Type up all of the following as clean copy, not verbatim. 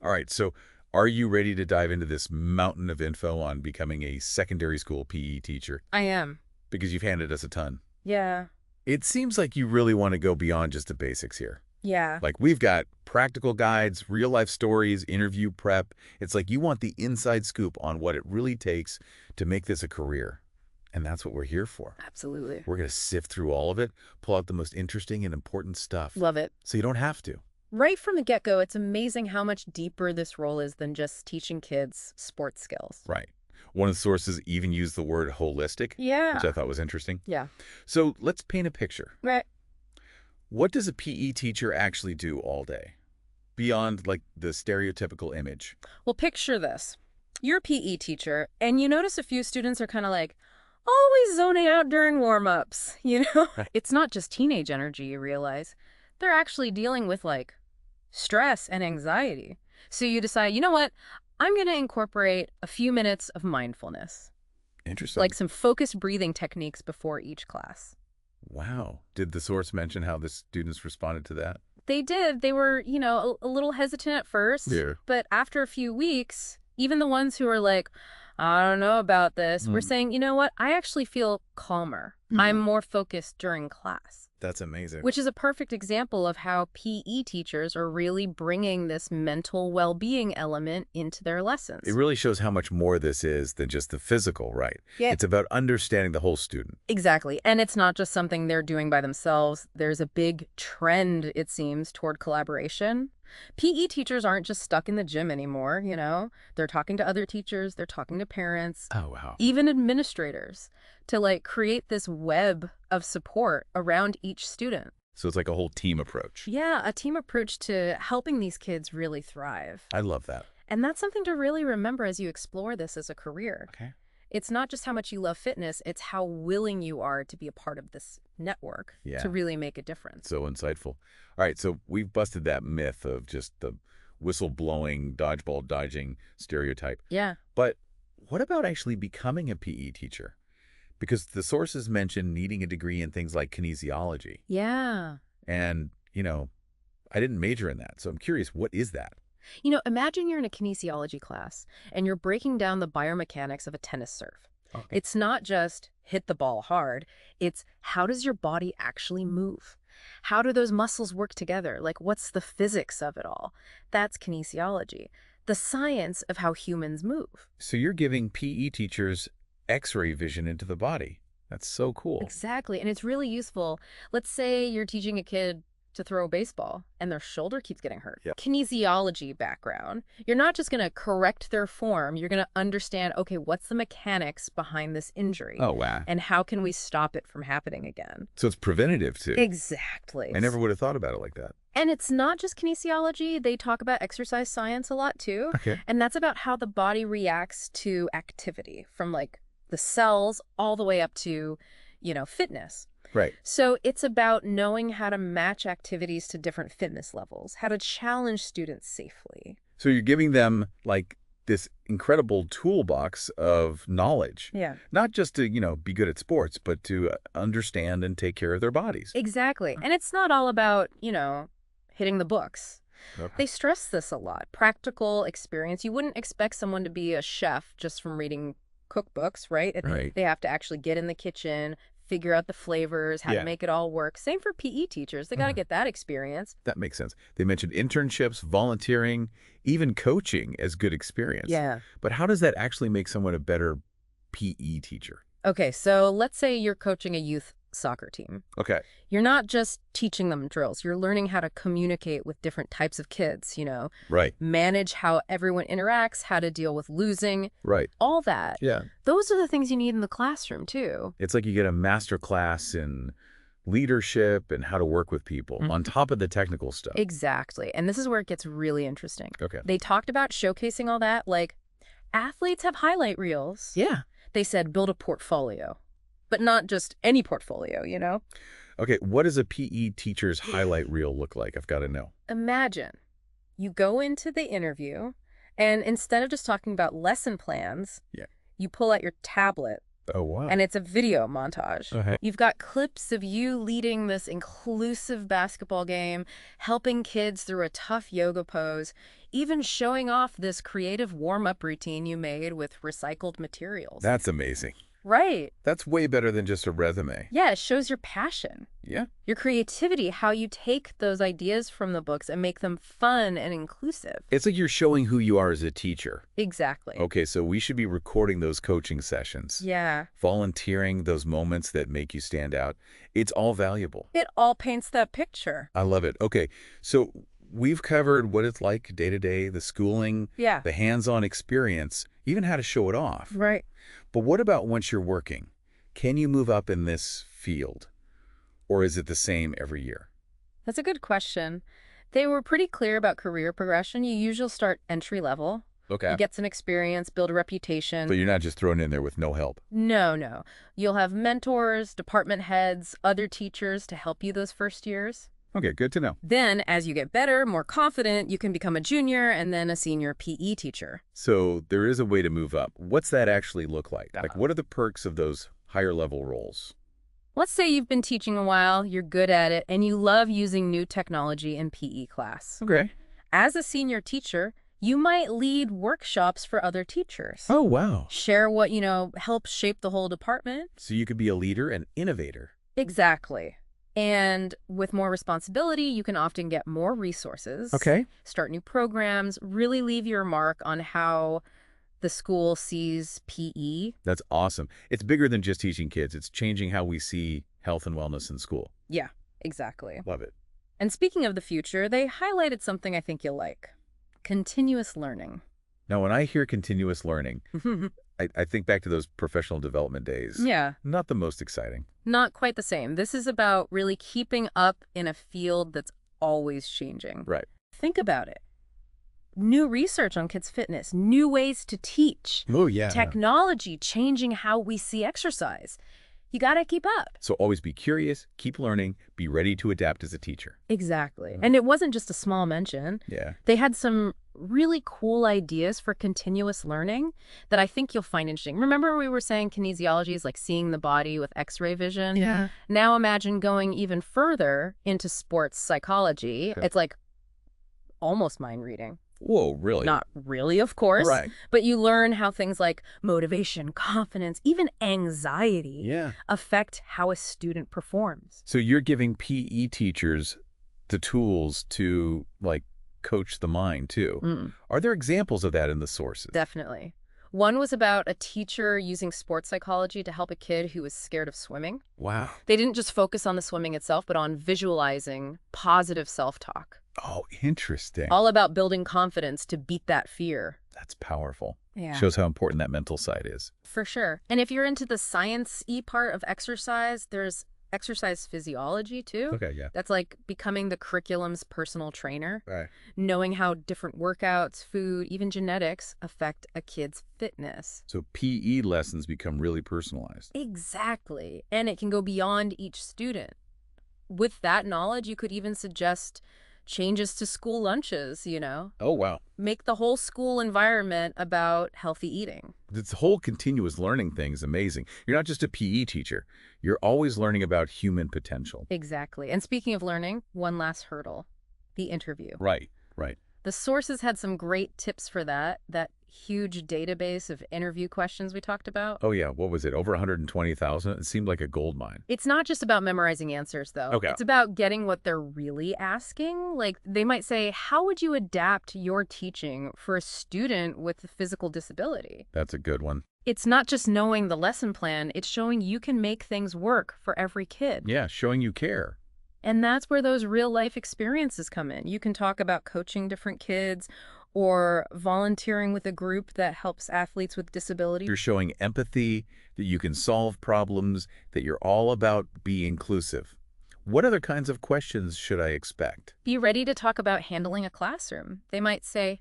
All right, so are you ready to dive into this mountain of info on becoming a secondary school PE teacher? I am. Because you've handed us a ton. Yeah. It seems like you really want to go beyond just the basics here. Yeah. Like, we've got practical guides, real-life stories, interview prep. It's like you want the inside scoop on what it really takes to make this a career. And that's what we're here for. Absolutely. We're going to sift through all of it, pull out the most interesting and important stuff. Love it. So you don't have to. Right from the get-go, it's amazing how much deeper this role is than just teaching kids sports skills. Right. One of the sources even used the word holistic, Yeah. which I thought was interesting. Yeah. So let's paint a picture. Right. What does a PE teacher actually do all day? Beyond, like, the stereotypical image. Well, picture this. You're a PE teacher, and you notice a few students are kind of like, always zoning out during warm-ups, you know? It's not just teenage energy, you realize. They're actually dealing with, like, stress and anxiety. So you decide, you know what? I'm going to incorporate a few minutes of mindfulness. Interesting. Like some focused breathing techniques before each class. Wow. Did the source mention how the students responded to that? They did. They were, a little hesitant at first. Yeah. But after a few weeks, even the ones who were like, I don't know about this, were saying, you know what? I actually feel calmer. I'm more focused during class. That's amazing. Which is a perfect example of how PE teachers are really bringing this mental well-being element into their lessons. It really shows how much more this is than just the physical, right? Yeah. It's about understanding the whole student. Exactly. And it's not just something they're doing by themselves. There's a big trend, it seems, toward collaboration. PE teachers aren't just stuck in the gym anymore, They're talking to other teachers, they're talking to parents, Oh, wow. even administrators, to like create this web of support around each student. So it's like a whole team approach. Yeah, a team approach to helping these kids really thrive. I love that. And that's something to really remember as you explore this as a career. Okay. It's not just how much you love fitness, it's how willing you are to be a part of this network to really make a difference. So insightful. All right, so we've busted that myth of just the whistle-blowing, dodgeball dodging stereotype. Yeah. But what about actually becoming a PE teacher? Because the sources mention needing a degree in things like kinesiology. Yeah. And, I didn't major in that, so I'm curious, what is that? Imagine you're in a kinesiology class and you're breaking down the biomechanics of a tennis serve. Okay. It's not just hit the ball hard. It's how does your body actually move? How do those muscles work together? Like, what's the physics of it all? That's kinesiology, the science of how humans move. So you're giving PE teachers X-ray vision into the body. That's so cool. Exactly. And it's really useful. Let's say you're teaching a kid to throw a baseball and their shoulder keeps getting hurt. Yep. Kinesiology background. You're not just going to correct their form. You're going to understand, okay, what's the mechanics behind this injury? Oh, wow. And how can we stop it from happening again? So it's preventative, too. Exactly. I never would have thought about it like that. And it's not just kinesiology. They talk about exercise science a lot, too. Okay. And that's about how the body reacts to activity, from like the cells all the way up to, fitness. Right. So it's about knowing how to match activities to different fitness levels, how to challenge students safely. So you're giving them, like, this incredible toolbox of knowledge. Yeah. Not just to, be good at sports, but to understand and take care of their bodies. Exactly. And it's not all about, hitting the books. Okay. They stress this a lot. Practical experience. You wouldn't expect someone to be a chef just from reading cookbooks, right? Right. They have to actually get in the kitchen, figure out the flavors, how to make it all work. Same for PE teachers. They got to get that experience. That makes sense. They mentioned internships, volunteering, even coaching as good experience. Yeah. But how does that actually make someone a better PE teacher? Okay, so let's say you're coaching a youth soccer team. Okay. You're not just teaching them drills. You're learning how to communicate with different types of kids, Right. manage how everyone interacts, how to deal with losing, Right. all that. Yeah. Those are the things you need in the classroom, too. It's like you get a master class in leadership and how to work with people on top of the technical stuff. Exactly. And this is where it gets really interesting. Okay. They talked about showcasing all that, like athletes have highlight reels. Yeah. They said build a portfolio, but not just any portfolio, Okay, what does a PE teacher's highlight reel look like? I've got to know. Imagine you go into the interview and instead of just talking about lesson plans, you pull out your tablet Oh, wow. And it's a video montage. Okay. You've got clips of you leading this inclusive basketball game, helping kids through a tough yoga pose, even showing off this creative warm-up routine you made with recycled materials. That's amazing. Right. That's way better than just a resume. Yeah, it shows your passion, Yeah. your creativity, how you take those ideas from the books and make them fun and inclusive. It's like you're showing who you are as a teacher. Exactly. Okay, so we should be recording those coaching sessions. Yeah. Volunteering, those moments that make you stand out. It's all valuable. It all paints that picture. I love it. Okay, so we've covered what it's like day to day, the schooling, Yeah. the hands-on experience, even how to show it off. Right. But what about once you're working? Can you move up in this field? Or is it the same every year? That's a good question. They were pretty clear about career progression. You usually start entry level. Okay. You get some experience, build a reputation. So you're not just thrown in there with no help. No. You'll have mentors, department heads, other teachers to help you those first years. Okay, good to know. Then, as you get better, more confident, you can become a junior and then a senior PE teacher. So there is a way to move up. What's that actually look like? Like, what are the perks of those higher level roles? Let's say you've been teaching a while, you're good at it, and you love using new technology in PE class. Okay. As a senior teacher, you might lead workshops for other teachers. Oh, wow. Share what, helps shape the whole department. So you could be a leader and innovator. Exactly. And with more responsibility, you can often get more resources. Okay. Start new programs, really leave your mark on how the school sees PE. That's awesome. It's bigger than just teaching kids. It's changing how we see health and wellness in school. Yeah, exactly. Love it. And speaking of the future, they highlighted something I think you'll like. Continuous learning. Now, when I hear continuous learning, I think back to those professional development days. Yeah. Not the most exciting. Not quite the same. This is about really keeping up in a field that's always changing. Right. Think about it. New research on kids' fitness, new ways to teach. Oh, yeah. Technology changing how we see exercise. You got to keep up. So always be curious, keep learning, be ready to adapt as a teacher. Exactly. And it wasn't just a small mention. Yeah. They had some really cool ideas for continuous learning that I think you'll find interesting. Remember we were saying kinesiology is like seeing the body with X-ray vision? Yeah. Now imagine going even further into sports psychology. Okay. It's like almost mind reading. Whoa, really? Not really, of course. Right. But you learn how things like motivation, confidence, even anxiety Yeah. affect how a student performs. So you're giving PE teachers the tools to, like, coach the mind, too. Are there examples of that in the sources? Definitely. One was about a teacher using sports psychology to help a kid who was scared of swimming. Wow. They didn't just focus on the swimming itself, but on visualizing positive self-talk. Oh, interesting. All about building confidence to beat that fear. That's powerful. Yeah. Shows how important that mental side is. For sure. And if you're into the science-y part of exercise, there's exercise physiology too. Okay, yeah. That's like becoming the curriculum's personal trainer. Right. Knowing how different workouts, food, even genetics affect a kid's fitness. So PE lessons become really personalized. Exactly. And it can go beyond each student. With that knowledge, you could even suggest changes to school lunches, Oh, wow. Make the whole school environment about healthy eating. This whole continuous learning thing is amazing. You're not just a PE teacher. You're always learning about human potential. Exactly. And speaking of learning, one last hurdle, the interview. Right. The sources had some great tips for that huge database of interview questions we talked about. Oh, yeah. What was it? Over 120,000? It seemed like a gold mine. It's not just about memorizing answers, though. Okay. It's about getting what they're really asking. Like, they might say, how would you adapt your teaching for a student with a physical disability? That's a good one. It's not just knowing the lesson plan, it's showing you can make things work for every kid. Yeah, showing you care. And that's where those real-life experiences come in. You can talk about coaching different kids or volunteering with a group that helps athletes with disabilities. You're showing empathy, that you can solve problems, that you're all about being inclusive. What other kinds of questions should I expect? Be ready to talk about handling a classroom. They might say,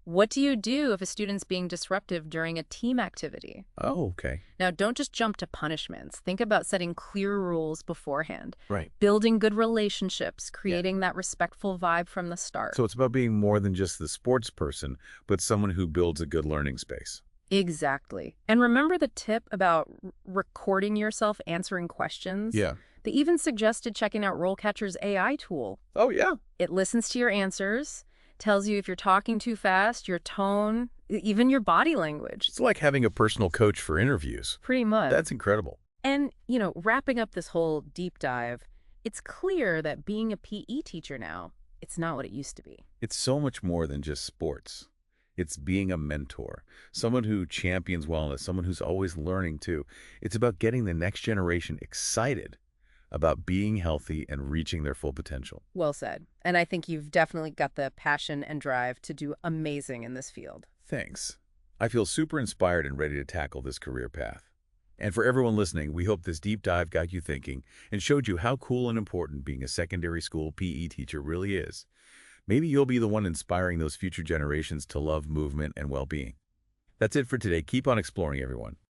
what do you do if a student's being disruptive during a team activity? Oh, okay. Now, don't just jump to punishments. Think about setting clear rules beforehand. Right. Building good relationships, creating that respectful vibe from the start. So it's about being more than just the sports person, but someone who builds a good learning space. Exactly. And remember the tip about recording yourself answering questions? Yeah. They even suggested checking out RoleCatcher's AI tool. Oh, yeah. It listens to your answers, tells you if you're talking too fast, your tone, even your body language. It's like having a personal coach for interviews. Pretty much. That's incredible. And, wrapping up this whole deep dive, it's clear that being a PE teacher now, it's not what it used to be. It's so much more than just sports. It's being a mentor, someone who champions wellness, someone who's always learning too. It's about getting the next generation excited about being healthy and reaching their full potential. Well said. And I think you've definitely got the passion and drive to do amazing in this field. Thanks. I feel super inspired and ready to tackle this career path. And for everyone listening, we hope this deep dive got you thinking and showed you how cool and important being a secondary school PE teacher really is. Maybe you'll be the one inspiring those future generations to love movement and well-being. That's it for today. Keep on exploring, everyone.